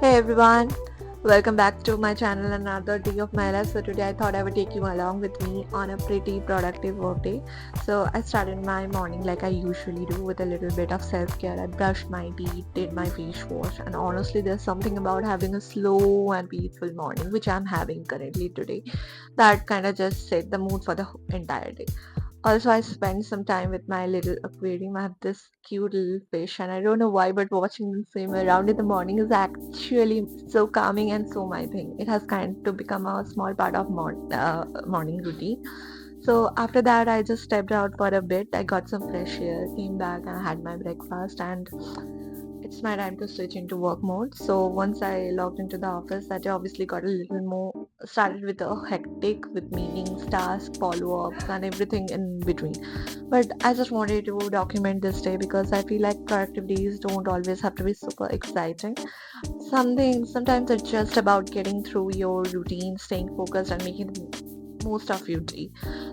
Hey everyone, welcome back to my channel, another day of my life. So today I thought I would take you along with me on a pretty productive work day. So I started my morning like I usually do with a little bit of self-care. I brushed my teeth, did my face wash, and honestly there's something about having a slow and peaceful morning, which I'm having currently today, that kind of just set the mood for the entire day. Also, I spend some time with my little aquarium. I have this cute little fish, and I don't know why, but watching them swim around in the morning is actually so calming and so my thing. It has kind of become a small part of morning routine. So after that, I just stepped out for a bit. I got some fresh air, came back, and had my breakfast, and it's my time to switch into work mode. So once I logged into the office, that obviously got a little more started with a hectic with meetings, tasks, follow-ups, and everything in between. But I just wanted to document this day because I feel like productive days don't always have to be super exciting. Sometimes it's just about getting through your routine, staying focused, and making the most of your day.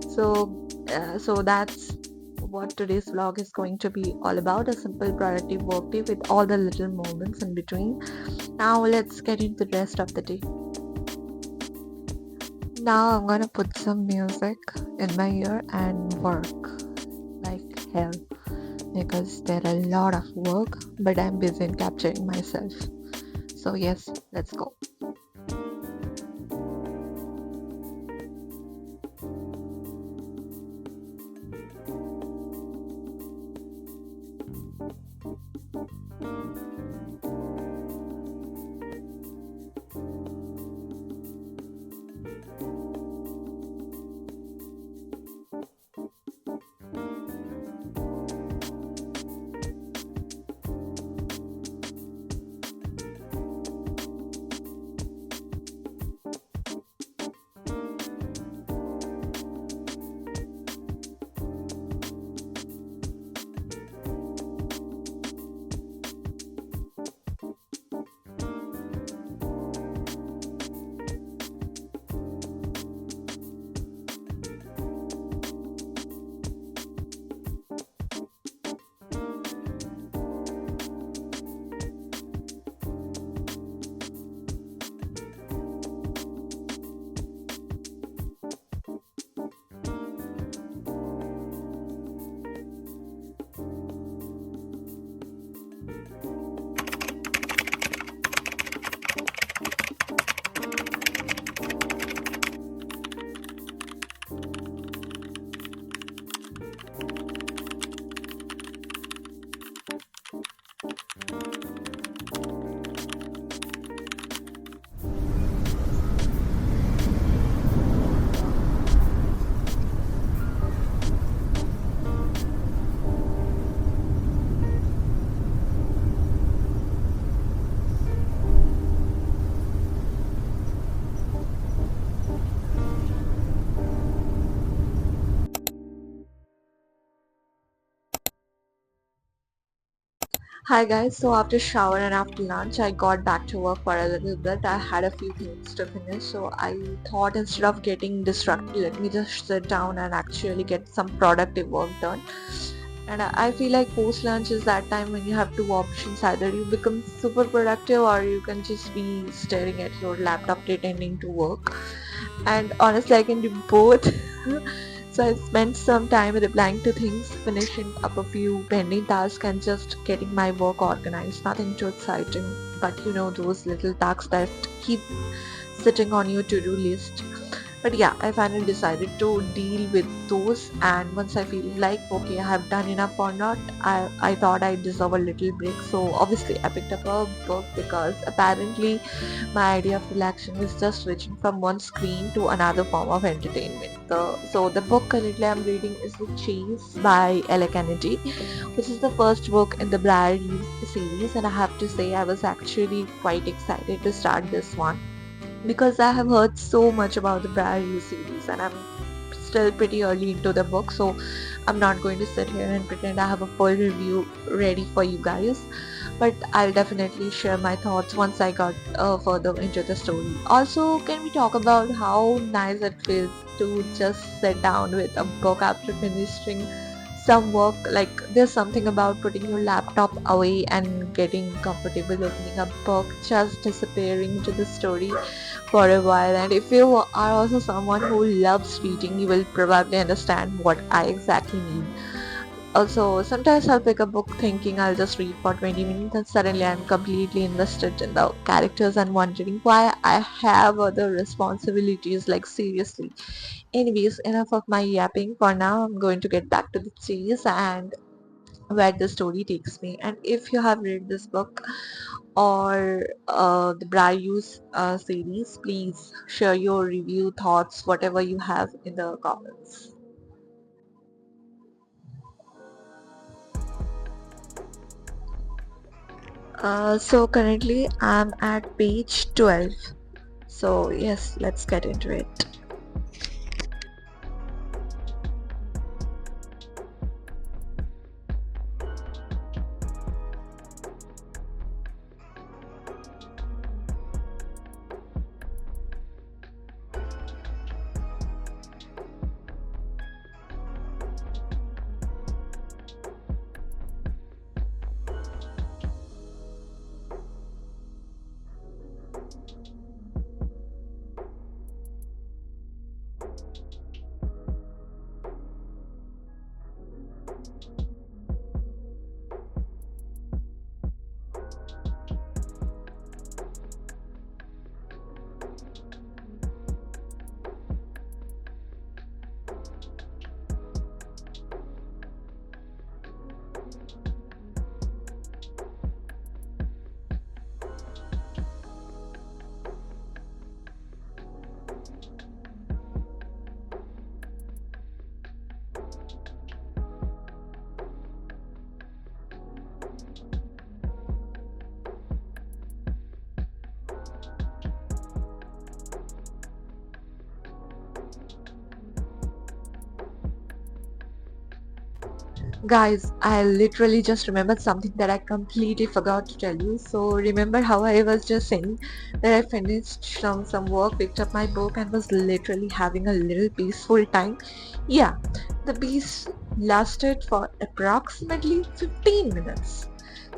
So that's what today's vlog is going to be all about, a simple productive workday with all the little moments in between. Now let's get into the rest of the day. Now I'm gonna put some music in my ear and work like hell because there are a lot of work, but I'm busy in capturing myself. So yes, let's go. Hi guys, so after shower and after lunch I got back to work for a little bit. I had a few things to finish, so I thought instead of getting distracted, let me just sit down and actually get some productive work done. And I feel like post lunch is that time when you have two options: either you become super productive or you can just be staring at your laptop pretending to work. And honestly, I can do both. So I spent some time replying to things, finishing up a few pending tasks, and just getting my work organized. Nothing too exciting, but those little tasks that keep sitting on your to-do list. But yeah, I finally decided to deal with those, and once I feel like okay, I have done enough or not, I thought I deserve a little break. So obviously I picked up a book because apparently my idea of relaxation is just switching from one screen to another form of entertainment. So the book currently I'm reading is The Chase by Ella Kennedy, which is the first book in the Blair Reeves series, and I have to say I was actually quite excited to start this one because I have heard so much about the Blair Reeves series, and I'm still pretty early into the book, so I'm not going to sit here and pretend I have a full review ready for you guys, but I'll definitely share my thoughts once I got further into the story. Also, can we talk about how nice it feels to just sit down with a book after finishing some work? Like, there's something about putting your laptop away and getting comfortable opening a book, just disappearing into the story for a while. And if you are also someone who loves reading, you will probably understand what I exactly mean. Also, sometimes I'll pick a book thinking I'll just read for 20 minutes, and suddenly I'm completely invested in the characters and wondering why I have other responsibilities. Like, seriously. Anyways, enough of my yapping. For now, I'm going to get back to the series and where the story takes me. And if you have read this book or the Bryus series, please share your review, thoughts, whatever you have in the comments. So currently I'm at page 12. So yes, let's get into it. Guys, I literally just remembered something that I completely forgot to tell you. So remember how I was just saying that I finished some work, picked up my book, and was literally having a little peaceful time? Yeah, the peace lasted for approximately 15 minutes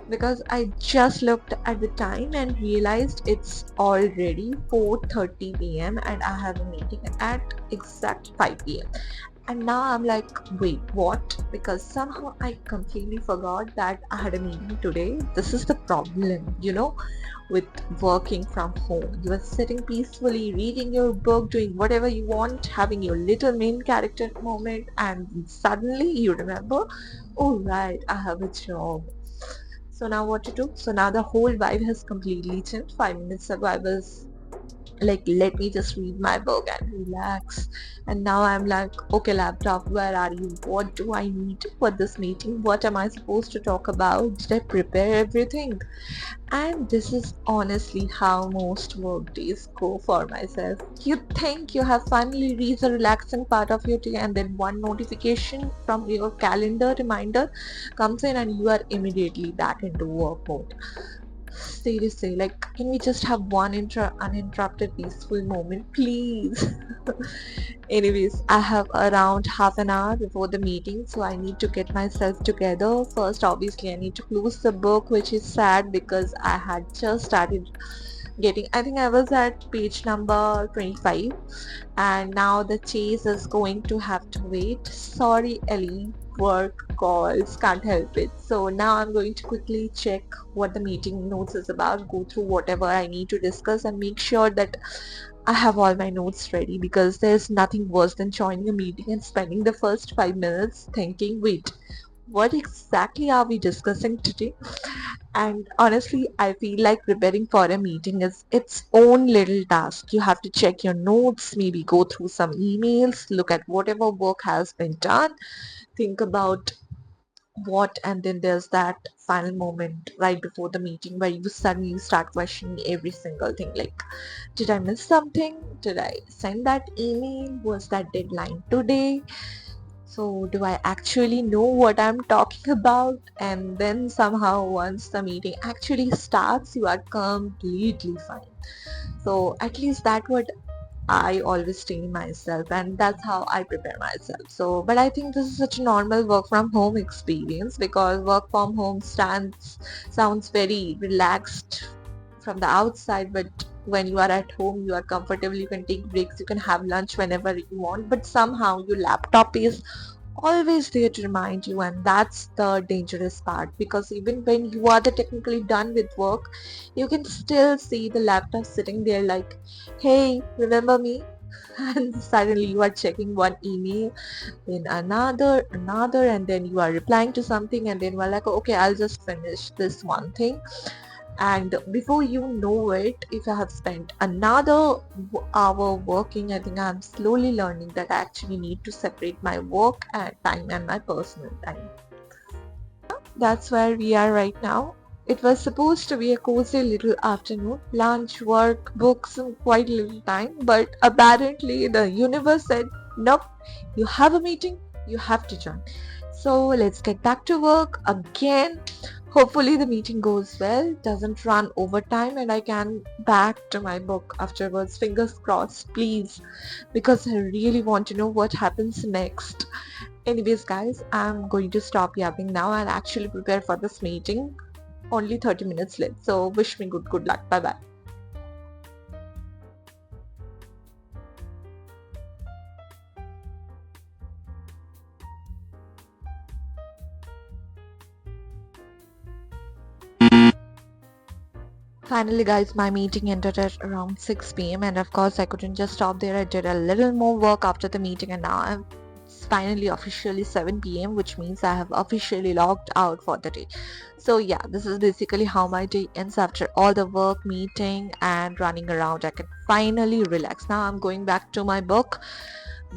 because I just looked at the time and realized it's already 4:30 p.m. and I have a meeting at exact 5 p.m. And now I'm like, wait, what? Because somehow I completely forgot that I had a meeting today. This is the problem, with working from home. You are sitting peacefully, reading your book, doing whatever you want, having your little main character moment, and suddenly you remember, oh, right, I have a job. So now what to do? So now the whole vibe has completely changed. 5 minutes ago I was like let me just read my book and relax. And now I'm like, okay laptop, where are you? What do I need for this meeting? What am I supposed to talk about? Did I prepare everything? And this is honestly how most work days go for myself. You think you have finally reached the relaxing part of your day, and then one notification from your calendar reminder comes in and you are immediately back into work mode. Seriously, like, can we just have one uninterrupted peaceful moment, please? Anyways, I have around half an hour before the meeting, so I need to get myself together. First, obviously, I need to close the book, which is sad because I had just started getting, I think I was at page number 25, and now the chase is going to have to wait. Sorry, Ellie, work calls, can't help it. So now I'm going to quickly check what the meeting notes is about, go through whatever I need to discuss, and make sure that I have all my notes ready, because there's nothing worse than joining a meeting and spending the first 5 minutes thinking, wait, what exactly are we discussing today? And honestly, I feel like preparing for a meeting is its own little task. You have to check your notes, maybe go through some emails, look at whatever work has been done, think about what, and then there's that final moment right before the meeting where you suddenly start questioning every single thing, like, did I miss something? Did I send that email? Was that deadline today? So do I actually know what I'm talking about? And then somehow once the meeting actually starts, you are completely fine. So at least that what I always train myself, and that's how I prepare myself. So, but I think this is such a normal work from home experience, because work from home sounds very relaxed from the outside, but when you are at home, you are comfortable, you can take breaks, you can have lunch whenever you want, but somehow your laptop is always there to remind you, and that's the dangerous part, because even when you are the technically done with work, you can still see the laptop sitting there like, hey, remember me? And suddenly you are checking one email, then another, and then you are replying to something, and then we're like, okay, I'll just finish this one thing, and before you know it, if I have spent another hour working, I think I'm slowly learning that I actually need to separate my work and time and my personal time. That's where we are right now. It was supposed to be a cozy little afternoon, lunch, work, books, and quite little time, but apparently the universe said, nope, you have a meeting, you have to join. So let's get back to work again. Hopefully the meeting goes well, doesn't run overtime, and I can back to my book afterwards. Fingers crossed, please, because I really want to know what happens next. Anyways, guys, I'm going to stop yapping now and actually prepare for this meeting. Only 30 minutes left, so wish me good luck. Bye bye. Finally, guys, my meeting ended at around 6 p.m. and of course I couldn't just stop there. I did a little more work after the meeting, and now it's finally officially 7 p.m., which means I have officially logged out for the day. So yeah, this is basically how my day ends after all the work, meeting, and running around. I can finally relax. Now I'm going back to my book,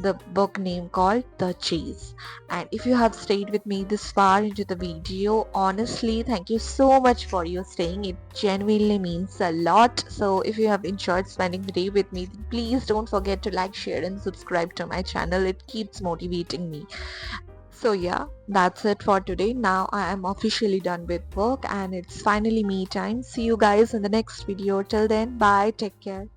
the book name called The Chase. And if you have stayed with me this far into the video, honestly, thank you so much for your staying. It genuinely means a lot. So if you have enjoyed spending the day with me, then please don't forget to like, share, and subscribe to my channel. It keeps motivating me. So yeah, that's it for today. Now I am officially done with work and it's finally me time. See you guys in the next video. Till then, bye, take care.